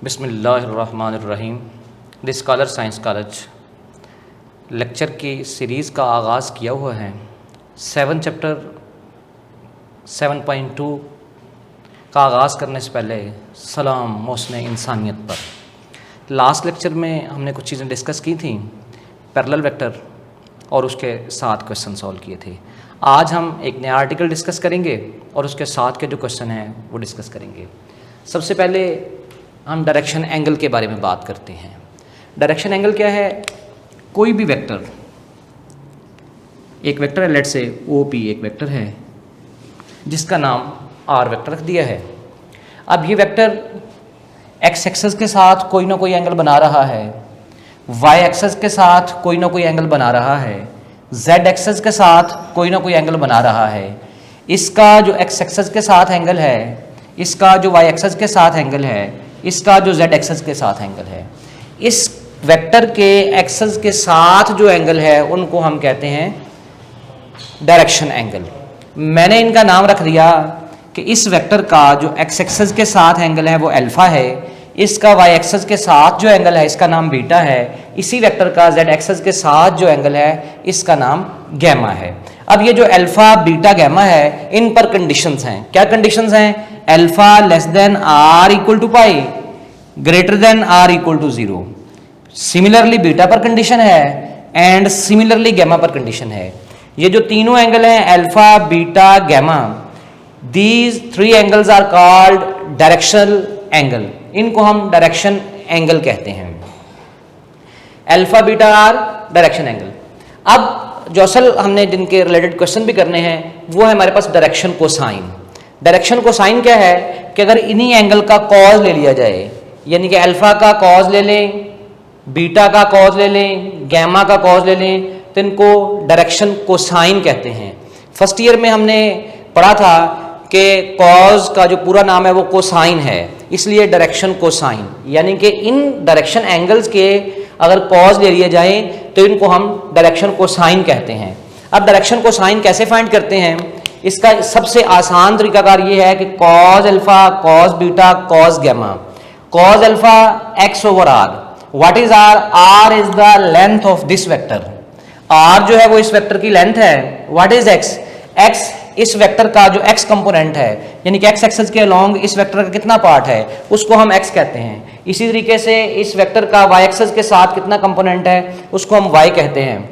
बिस्मिल्लाहिर्रहमानिर्रहीम। The scholar science college lecture की series का आगाज़ किया हुआ है। 7 चैप्टर 7.2 का आगाज़ करने से पहले सलाम मौसम इंसानियत पर। लास्ट लेक्चर में हमने कुछ चीज़ें डिस्कस की थी, पैरेलल वेक्टर और उसके साथ क्वेश्चन सॉल्व किए थे। आज हम एक नया आर्टिकल डिस्कस करेंगे और उसके साथ के जो क्वेश्चन हैं वो डिस्कस करेंगे। सबसे पहले हम डायरेक्शन एंगल के बारे में बात करते हैं। डायरेक्शन एंगल क्या है? कोई भी वेक्टर, एक वेक्टर है, लेट से OP एक वेक्टर है जिसका नाम R वेक्टर रख दिया है। अब ये वेक्टर x एक्सिस के साथ कोई ना कोई एंगल बना रहा है, y एक्सिस के साथ कोई ना कोई एंगल बना रहा है, z एक्सिस के साथ कोई ना कोई एंगल बना रहा है। इसका जो x एक्सिस के साथ एंगल है, इसका जो y एक्सिस के साथ एंगल है, इसका जो z एक्सिस के साथ एंगल है, इस वेक्टर के एक्सिस के साथ जो एंगल है उनको हम कहते हैं डायरेक्शन एंगल। मैंने इनका नाम रख दिया कि इस वेक्टर का जो x एक्सिस के साथ एंगल है वो अल्फा है, इसका y एक्सिस के साथ जो एंगल है इसका नाम बीटा है, इसी वेक्टर का z एक्सिस के साथ जो एंगल है इसका नाम गैमा है। अब ये जो अल्फा बीटा गैमा है, इन पर कंडीशंस हैं। क्या कंडीशंस हैं? Alpha less than r equal to pi, greater than r equal to 0। Similarly beta पर कंडीशन है एंड सिमिलरली गैमा पर कंडीशन है। ये जो तीनों एंगल हैं alpha beta gamma, these 3 angles are called directional angle. इनको हम डायरेक्शन एंगल कहते हैं। Alpha beta are direction angle. अब जो असल हमने जिनके रिलेटेड क्वेश्चन भी करने हैं वो है हमारे पास डायरेक्शन कोसाइन। डायरेक्शन कोसाइन क्या है कि अगर इन्हीं एंगल का कॉज ले लिया जाए, यानी कि अल्फा का कॉज ले लें, बीटा का कॉज ले लें, गैमा का कॉज ले लें, तो इनको डायरेक्शन कोसाइन कहते हैं। फर्स्ट ईयर में हमने पढ़ा था कि कॉज का जो पूरा नाम है वो कोसाइन है, इसलिए डायरेक्शन कोसाइन, यानी कि इन डायरेक्शन एंगल्स के अगर कॉज ले लिए जाए तो इनको हम डायरेक्शन कोसाइन कहते हैं। अब डायरेक्शन कोसाइन कैसे फाइंड करते हैं? इसका सबसे आसान तरीकाकार ये है कि cos alpha, cos beta, cos gamma. Cos alpha x over r, what is r? r is the length of this vector. r जो है वो इस वेक्टर की लेंथ है। What is x? x इस वेक्टर का जो x कंपोनेंट है, यानी कि x एक्सिस के अलोंग इस वेक्टर का कितना पार्ट है उसको हम x कहते हैं। इसी तरीके से इस वेक्टर का y एक्सिस के साथ कितना कंपोनेंट है उसको हम y कहते हैं।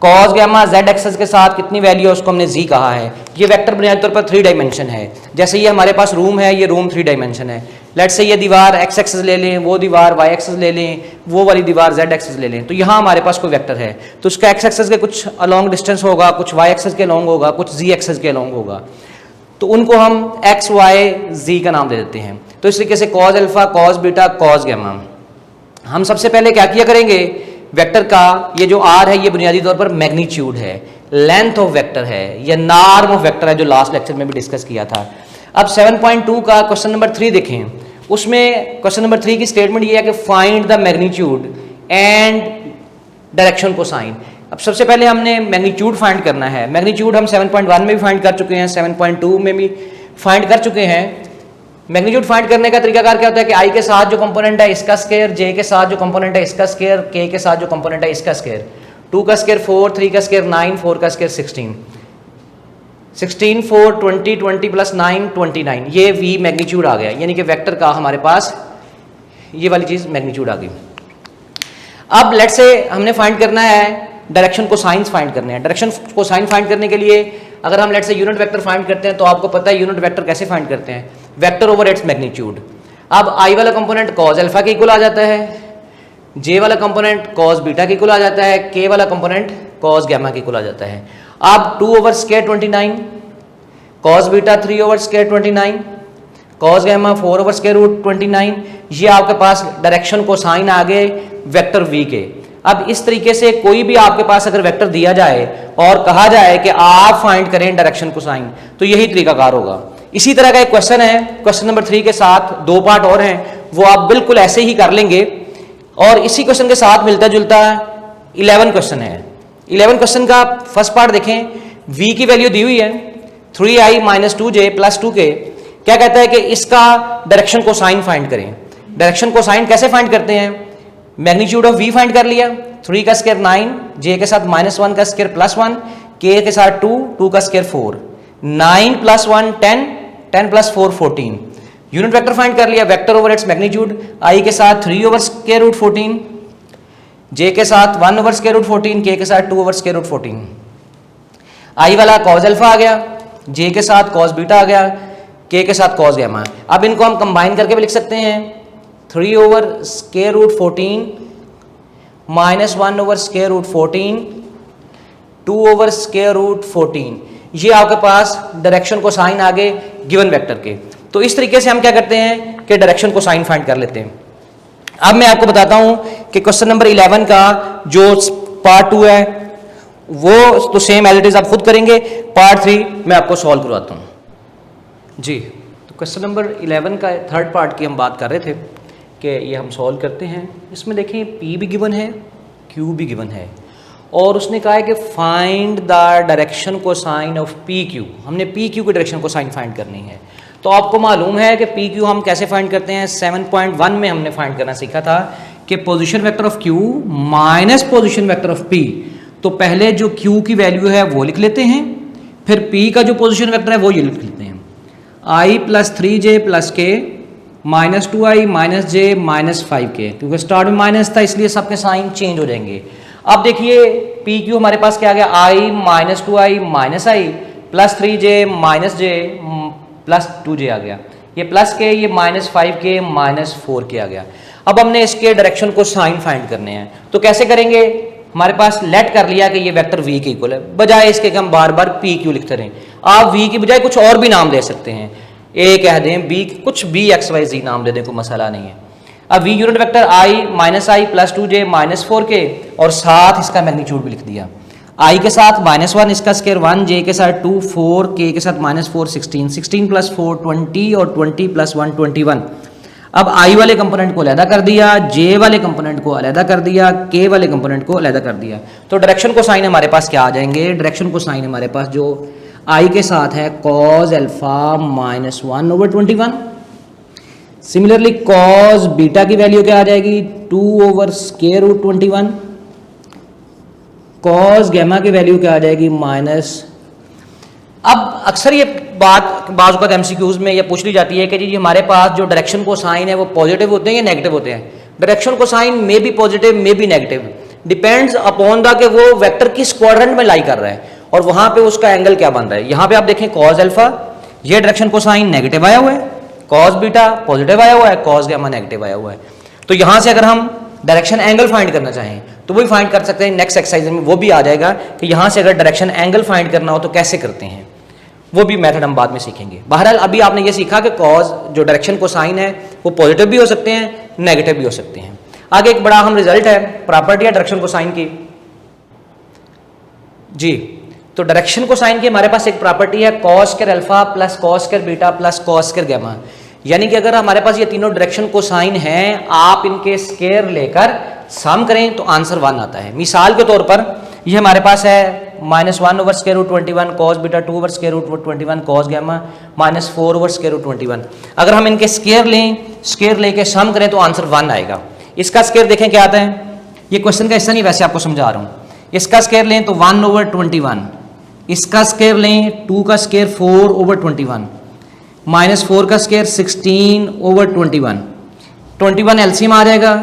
कॉस गैमा z एक्सिस के साथ कितनी वैल्यू है उसको हमने z कहा है। ये वेक्टर बुनियादी तौर पर 3 डायमेंशन है। जैसे ये हमारे पास रूम है, ये रूम 3 डायमेंशन है। लेट से ये दीवार x एक्सिस ले लें, वो दीवार y एक्सिस ले लें, वो वाली दीवार z एक्सिस ले लें, तो यहाँ हमारे पास कोई वेक्टर है तो उसका x एक्सिस के कुछ अलोंग डिस्टेंस होगा, कुछ y एक्सिस के अलोंग होगा, कुछ z एक्सिस के अलोंग होगा, तो उनको हम x y z का नाम दे देते हैं। तो इस तरीके से cos alpha, cos beta, cos gamma. हम सबसे पहले क्या किया करेंगे, वेक्टर का ये जो r है ये बुनियादी तौर पर मैग्नीट्यूड है, लेंथ ऑफ वेक्टर है, या नॉर्म ऑफ वेक्टर है, जो लास्ट लेक्चर में भी डिस्कस किया था। अब 7.2 का क्वेश्चन नंबर 3 देखें। उसमें क्वेश्चन नंबर 3 की स्टेटमेंट ये है कि find the magnitude and direction cosine. अब सबसे पहले हमने मैग्नीट्यूड फाइंड करना है। मैग्नीट्यूड हम 7.1 में भी फाइंड कर चुके हैं, 7.2 में भी फाइंड कर चुके हैं। मैग्नीट्यूड फाइंड करने का तरीकाकार क्या होता है कि i के साथ जो कंपोनेंट है इसका स्क्वायर, j के साथ जो कंपोनेंट है इसका स्क्वायर, k के साथ जो कंपोनेंट है इसका स्क्वायर। 2 का स्क्वायर 4, 3 का स्क्वायर 9, 4 का स्क्वायर 16, 16 4 20, 20 प्लस 9 29। ये v मैग्नीट्यूड आ गया, यानी कि वेक्टर का हमारे पास ये वाली चीज मैग्नीट्यूड आ गई। अब लेट से हमने फाइंड करना है डायरेक्शन कोसाइन फाइंड करने हैं। डायरेक्शन कोसाइन फाइंड करने के लिए अगर हम लेट से यूनिट वेक्टर फाइंड करते हैं तो आपको पता है यूनिट वेक्टर कैसे फाइंड करते हैं, वेक्टर ओवर इट्स मैग्नीट्यूड। अब i वाला कंपोनेंट कॉज अल्फा के इक्वल आ जाता है, j वाला कंपोनेंट कॉज बीटा के इक्वल आ जाता है, k वाला कंपोनेंट कॉज गैमा के इक्वल आ जाता है। अब 2 over square 29, cos beta 3 over square 29, cos gamma 4 over square root 29। ये आपके पास डायरेक्शन कोसाइन आ गए वेक्टर v के। अब इस तरीके से कोई भी आपके पास अगर वेक्टर दिया जाए और कहा जाए कि आप फाइंड करें डायरेक्शन कोसाइन, तो यही तरीकाकार होगा। इसी तरह का एक क्वेश्चन है, क्वेश्चन नंबर 3 के साथ 2 पार्ट और हैं, वो आप बिल्कुल ऐसे ही कर लेंगे। और इसी क्वेश्चन के साथ मिलता जुलता 11 क्वेश्चन है। 11 क्वेश्चन का फर्स्ट पार्ट देखें। v की वैल्यू दी हुई है 3i - 2j + 2k। क्या कहता है कि इसका डायरेक्शन कोसाइन फाइंड करें। डायरेक्शन को साइन कैसे फाइंड करते हैं? मैग्नीट्यूड ऑफ v फाइंड कर लिया, 3 का स्क्वायर 9, j के साथ -1 का स्क्वायर +1, k के साथ 2, 2 का स्क्वायर 4, 9 + 1 10, 10 + 4 14। यूनिट वेक्टर फाइंड कर लिया, vector over its magnitude, i के साथ 3 ओवर स्क्वायर रूट 14, j के साथ 1 ओवर स्क्वायर रूट 14, k के साथ 2 ओवर स्क्वायर रूट 14। i वाला कॉस अल्फा आ गया, j के साथ कॉस बीटा आ गया, k के साथ कॉस गैमा। अब इनको हम कंबाइन करके भी लिख सकते हैं, 3 over square root 14 -1 over square root 14, 2 over square root 14। ये आपके पास डायरेक्शन को साइन आ गए गिवन वेक्टर के। तो इस तरीके से हम क्या करते हैं कि डायरेक्शन को साइन फाइंड कर लेते हैं। अब मैं आपको बताता हूं कि क्वेश्चन नंबर 11 का जो पार्ट 2 है वो तो सेम एज इट इज आप खुद करेंगे, पार्ट 3 मैं आपको सॉल्व करवाता हूं जी। तो क्वेश्चन नंबर 11 का थर्ड पार्ट की हम बात कर रहे थे कि ये हम सॉल्व करते हैं। इसमें देखें P भी गिवन है, Q भी गिवन है, और उसने कहा है कि फाइंड द डायरेक्शन को साइन ऑफ PQ। हमने PQ की डायरेक्शन को साइन फाइंड करनी है। तो आपको मालूम है कि PQ हम कैसे फाइंड करते हैं, 7.1 में हमने फाइंड करना सीखा था कि position vector of Q minus position vector of P। तो पहले जो Q की वैल्यू है वो लिख लेते हैं, फिर P का जो पोजीशन वेक्टर है वो ये लिख लेते हैं, I + 3j + k -2i - j -5k, क्योंकि स्टार्ट में माइनस था इसलिए सबके साइन चेंज हो जाएंगे। अब देखिए PQ हमारे पास क्या आ गया, I - 2i - i + 3j - j + 2j आ गया, ये प्लस के, ये -5k -4k आ गया। अब हमने इसके डायरेक्शन को साइन फाइंड करने हैं, तो कैसे करेंगे? हमारे पास लेट कर लिया कि ये वेक्टर v के इक्वल है, बजाय इसके कि हम बार बार PQ लिखते रहें। आप v की बजाय कुछ और भी नाम दे सकते हैं, a कह दें, b कुछ bxyz नाम दे दें, कोई मसला नहीं है। अब v unit vector I - i + 2j -4k और साथ इसका मैग्नीट्यूड भी लिख दिया, i के साथ -1 इसका स्क्वायर 1, j के साथ 2 4, k के साथ -4 16, 16 + 4 20 और 20 + 1 21। अब i वाले कंपोनेंट को अलहदा कर दिया, j वाले कंपोनेंट को अलहदा कर दिया, k वाले कंपोनेंट को अलहदा कर दिया। तो डायरेक्शन को साइन हमारे पास क्या आ जाएंगे? डायरेक्शन को साइन हमारे पास जो i के साथ है cos alpha -1 over 21। Similarly cos beta की वैल्यू क्या आ जाएगी, 2 over square root 21। cos gamma की वैल्यू क्या आ जाएगी, माइनस। अब अक्सर ये बात बाज़ औक़ात MCQs में ये पूछ ली जाती है कि जी हमारे पास जो डायरेक्शन को साइन है वो पॉजिटिव होते हैं या नेगेटिव होते हैं? डायरेक्शन को sign may be positive may be negative, depends upon the कि वो वेक्टर किस क्वाड्रेंट में लाई कर रहा है और वहां पे उसका एंगल क्या बन रहा है। यहाँ पे आप देखें cos अल्फा, ये डायरेक्शन को साइन नेगेटिव आया हुआ है, cos बीटा पॉजिटिव आया हुआ है, cos गैमा नेगेटिव आया हुआ है। तो यहाँ से अगर हम डायरेक्शन एंगल फाइंड करना चाहें तो वो भी फाइंड कर सकते हैं। नेक्स्ट एक्सरसाइज में वो भी आ जाएगा कि यहाँ से अगर डायरेक्शन एंगल फाइंड करना हो तो कैसे करते हैं, वो भी मेथड हम बाद में सीखेंगे। बहरहाल अभी आपने ये सीखा कि cos जो डायरेक्शन को साइन है वो पॉजिटिव भी हो सकते हैं, नेगेटिव भी हो सकते हैं। आगे एक बड़ा अहम रिजल्ट है, प्रॉपर्टी है डायरेक्शन को साइन की जी। तो डायरेक्शन को साइन की हमारे पास एक प्रॉपर्टी है cos square alpha + cos square beta + cos square gamma. यानी कि अगर हमारे पास ये तीनों डायरेक्शन को साइन हैं, आप इनके स्क्वायर लेकर सम करें तो आंसर 1 आता है। मिसाल के तौर पर ये हमारे पास है -1 over square root 21 cos beta, 2 over square root 21 cos gamma, -4 over square root 21। अगर हम इनके स्क्वायर लें, स्क्वायर लेके सम करें तो आंसर 1 आएगा। इसका स्क्वायर देखें क्या आता है, ये क्वेश्चन का हिस्सा नहीं, वैसे आपको समझा रहा हूँ। इसका स्क्वायर लें तो 1 ओवर 21, इसका स्क्वायर लें 2 का स्क्वायर 4 ओवर 21, -4 का स्क्वायर 16 ओवर 21, 21 एलसीएम आ जाएगा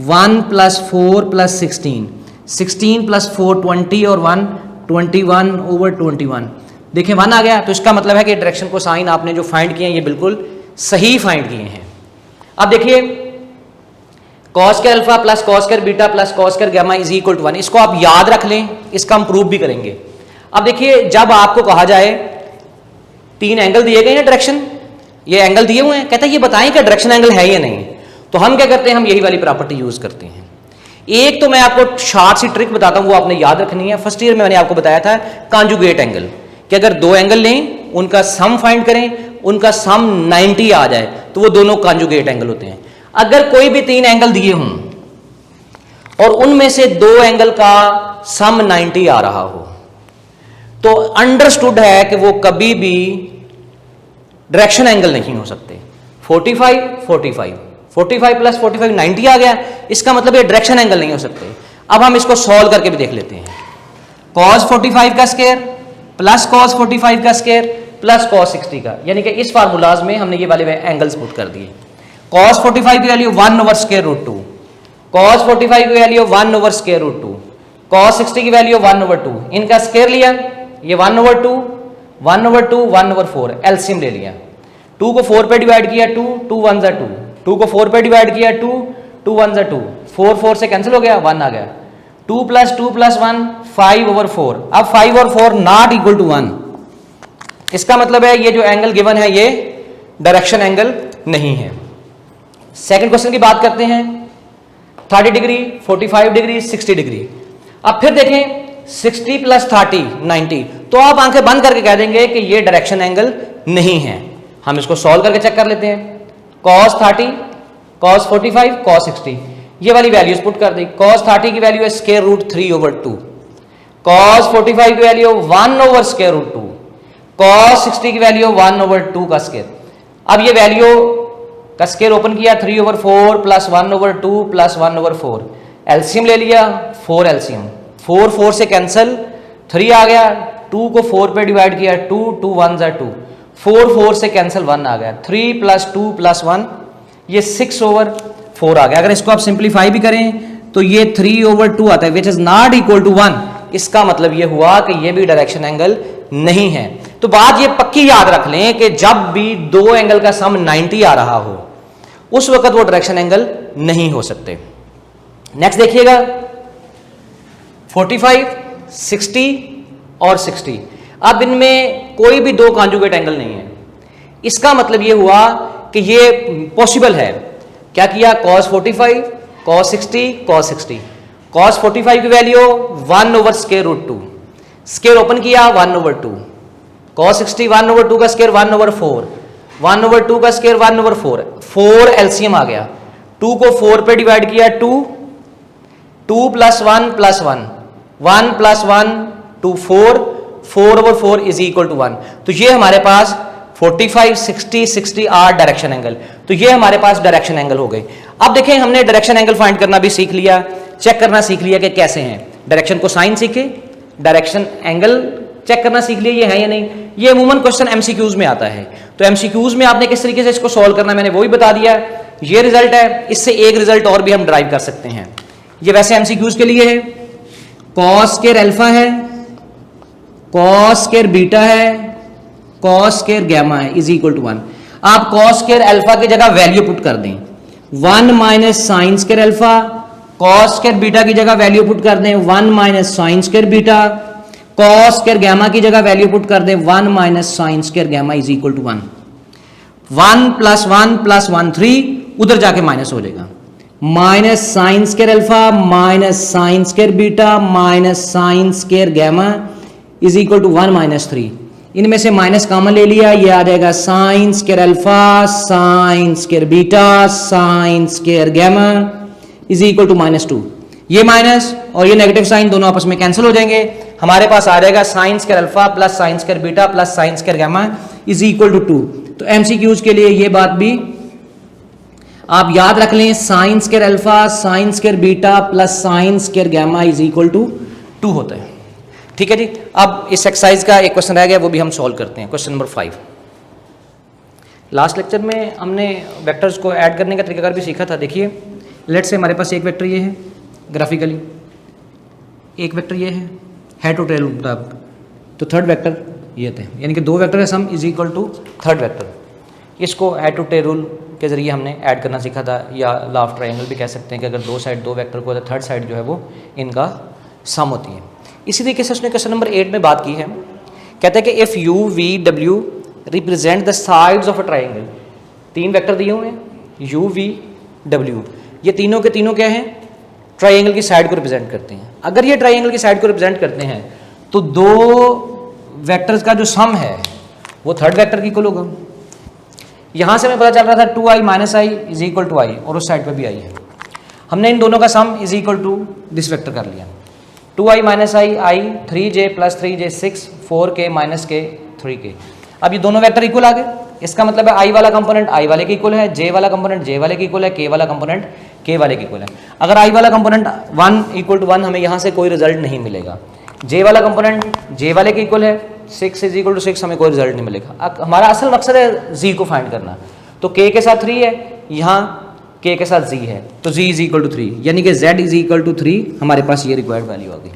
1 + 4 + 16, 16 + 4 20 और 1 21 ओवर 21। देखिए 1 आ गया, तो इसका मतलब है कि डायरेक्शन को साइन आपने जो फाइंड किए हैं ये बिल्कुल सही फाइंड किए हैं। अब देखिए cos square alpha + cos square beta + cos square gamma = 1, इसको आप याद रख लें, इसका हम प्रूफ भी करेंगे। अब देखिए जब आपको कहा जाए 3 एंगल दिए गए हैं डायरेक्शन, ये एंगल दिए हुए हैं, कहता है ये बताएं कि डायरेक्शन एंगल है या नहीं, तो हम क्या करते हैं, हम यही वाली प्रॉपर्टी यूज करते हैं। एक तो मैं आपको शॉर्ट सी ट्रिक बताता हूं, वो आपने याद रखनी है। फर्स्ट ईयर में मैंने आपको बताया था कॉन्जुगेट एंगल, कि अगर 2 एंगल लें उनका सम फाइंड करें, उनका सम 90 आ जाए तो वो दोनों कॉन्जुगेट एंगल होते हैं। अगर कोई भी 3 एंगल दिए हों और उनमें से 2 एंगल का सम 90 आ रहा हो तो अंडरस्टूड है कि वो कभी भी डायरेक्शन एंगल नहीं हो सकते। 45 45 45 प्लस 45 90 आ गया। इसका मतलब ये डायरेक्शन एंगल नहीं हो सकते। अब हम इसको सॉल्व करके भी देख लेते हैं। cos 45 का स्क्वायर प्लस cos 45 का स्क्वायर प्लस cos 60 का, यानी कि इस फार्मूलाज में हमने ये वाले एंगल्स पुट कर दिए। cos 45 की value 1 over square root 2, cos 45 की value 1 over square root 2, cos 60 की वैल्यू 1 ओवर 2, इनका स्क्वायर लिया, ये 1 ओवर 2 1 ओवर 2 1 ओवर 4, एलसीएम ले लिया। 2 को 4 पे डिवाइड किया 2 2 1 जा 2, 2 को 4 पे डिवाइड किया 2 2 1 जा 2, 4 4 से कैंसिल हो गया, 1 आ गया। 2 प्लस 1 5 ओवर 4। अब 5 और 4 नॉट इक्वल टू 1, इसका मतलब है ये जो एंगल गिवन है ये डायरेक्शन एंगल नहीं है। सेकंड क्वेश्चन की बात करते हैं। 30 डिग्री 45 डिग्री 60 डिग्री। अब फिर देखें 60 प्लस 30 90, तो आप आंखें बंद करके कह देंगे कि ये डायरेक्शन एंगल नहीं है। हम इसको सॉल्व करके चेक कर लेते हैं। cos 30 cos 45 cos 60, ये वाली वैल्यूज पुट कर दी। cos 30 की वैल्यू है स्क्वायर रूट 3 ओवर 2, cos 45 की value 1 over square root 2, cos 60 की वैल्यू 1 ओवर 2 का स्क्वायर। अब ये वैल्यू का स्क्वायर ओपन किया 3 over 4 plus 1 over 2 plus 1 over 4, LCM ले लिया 4 एलसीएम, 4 4 से कैंसिल, 3 आ गया, 2 को 4 पे डिवाइड किया 2 2 1 जा 2, 4 4 से कैंसिल 1 आ गया, 3 प्लस 2 प्लस 1, ये 6 ओवर 4 आ गया। अगर इसको आप सिंप्लीफाई भी करें तो ये 3 ओवर 2 आता है, which is not equal to 1। इसका मतलब ये हुआ कि ये भी डायरेक्शन एंगल नहीं है। तो बात ये पक्की याद रख लें कि जब भी दो एंगल का सम 90 आ रहा हो उस वक्त वो डायरेक्शन एंगल नहीं हो सकते। नेक्स्ट देखिएगा 45 60 और 60। अब इनमें कोई भी दो कॉन्जुगेट एंगल नहीं है। इसका मतलब ये हुआ कि ये पॉसिबल है। क्या किया, cos 45 cos 60 cos 60, cos 45 की value 1 over square root 2, square open किया 1 ओवर 2, cos 60 1 ओवर 2 का स्क्वायर 1 ओवर 4, 1 ओवर 2 का स्क्वायर 1 ओवर 4, 4 एलसीएम आ गया, 2 को 4 पे डिवाइड किया 2 2 plus 1 plus 1, 1 plus 1 2 4, 4 over 4 is equal to 1। तो ये हमारे पास 45 60 60 आर डायरेक्शन एंगल, तो ये हमारे पास डायरेक्शन एंगल हो गए। अब देखें हमने डायरेक्शन एंगल फाइंड करना भी सीख लिया, चेक करना सीख लिया कि कैसे हैं। डायरेक्शन को साइन सीखे, डायरेक्शन एंगल चेक करना सीख लिया ये है या नहीं। ये अमूमन क्वेश्चन एमसीक्यूज में आता है, तो एमसीक्यूज में आपने किस तरीके से इसको सॉल्व करना मैंने वो भी बता दिया। ये रिजल्ट है, इससे एक रिजल्ट और भी हम ड्राइव कर सकते हैं। ये वैसे एमसीक्यूज के लिए है, कॉस स्क्वायर अल्फा है, कॉस स्क्वायर बीटा है, कॉस स्क्वायर गैमा है इज इक्वल टू 1। आप कॉस स्क्वायर अल्फा की जगह वैल्यू पुट कर दें 1 minus sine square alpha, cos square beta की जगह वैल्यू पुट कर दें 1 minus sine square beta, cos square gamma की जगह वैल्यू पुट कर दें 1 minus sine square gamma is equal to 1। 1 plus 1 3, उधर जाके माइनस हो जाएगा, minus sine square alpha minus sine square beta minus sine square gamma is equal to 1 minus 3। इनमें से माइनस कॉमन ले लिया, ये आ जाएगा sine square alpha sine square beta sine square gamma is equal to -2। ये माइनस और ये नेगेटिव साइन दोनों आपस में कैंसिल हो जाएंगे, हमारे पास आ जाएगा sine square alpha plus sine square beta plus sine square gamma is equal to 2। तो एमसीक्यूज के लिए ये बात भी आप याद रख लें, sine square alpha sine square beta plus sine square gamma is equal to 2 होता है। ठीक है जी। अब इस एक्सरसाइज का एक क्वेश्चन रह गया, वो भी हम सॉल्व करते हैं। Question number 5। लास्ट लेक्चर में हमने वेक्टर्स को ऐड करने का तरीकाकार भी सीखा था। देखिए लेट से हमारे पास एक वेक्टर ये है ग्राफिकली, एक वेक्टर ये है हेड टू टेल मुताबिक, तो थर्ड वेक्टर ये थे, यानी कि दो वेक्टर है sum is equal to third vector. इसको हेड टू टेल रूल के जरिए हमने ऐड करना सीखा था, या लॉ ऑफ ट्रायंगल भी कह सकते हैं कि अगर दो साइड दो वेक्टर को, थर्ड साइड जो है वो इनका सम होती है। इसी तरीके से उसने क्वेश्चन नंबर 8 में बात की है, कहते हैं कि if you V W represent the sides of a triangle. तीन वेक्टर दिए हुए हैं यू वी डब्ल्यू, ये तीनों के तीनों क्या हैं, ट्राइंगल की साइड को रिप्रेजेंट करते हैं। अगर ये ट्राइंगल की साइड को रिप्रेजेंट करते हैं तो दो वेक्टर्स का जो सम है वो थर्ड वेक्टर की इक्वल होगा। यहाँ से हमें पता चल रहा था 2i minus I is equal to I, और उस साइड पर भी आई है। हमने इन दोनों का sum is equal to this vector कर लिया, 2i minus i i 3j plus 3j 6 4k minus k 3k। अब ये दोनों वेक्टर इक्वल आ गए। इसका मतलब है आई वाला कंपोनेंट आई वाले के इक्वल है, जे वाला कंपोनेंट जे वाले के इक्वल है, के वाला कंपोनेंट के वाले के इक्वल है। अगर आई वाला कंपोनेंट 1 = 1 हमें यहाँ से कोई रिजल्ट नहीं मिलेगा, जे वाला कंपोनेंट जे वाले के इक्वल है, 6 = 6 हमें कोई रिजल्ट नहीं मिलेगा। हमारा असल मकसद है जी को फाइंड करना, तो के के साथ 3 है, यहाँ के के साथ जी है, तो जी = 3, यानी कि z = 3 हमारे पास ये रिक्वायर्ड वैल्यू आ गई।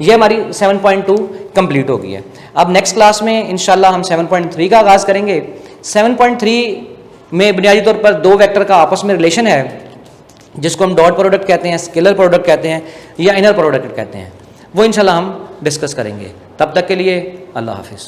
ये हमारी 7.2 कंप्लीट हो गई है। अब नेक्स्ट क्लास में इंशाल्लाह हम 7.3 का आगाज़ करेंगे। 7.3 में बुनियादी तौर पर दो वेक्टर का आपस में रिलेशन है, जिसको हम डॉट प्रोडक्ट कहते हैं, स्केलर प्रोडक्ट कहते हैं या इनर प्रोडक्ट कहते हैं, वो इंशाल्लाह हम डिस्कस करेंगे। तब तक के लिए अल्लाह हाफिज़।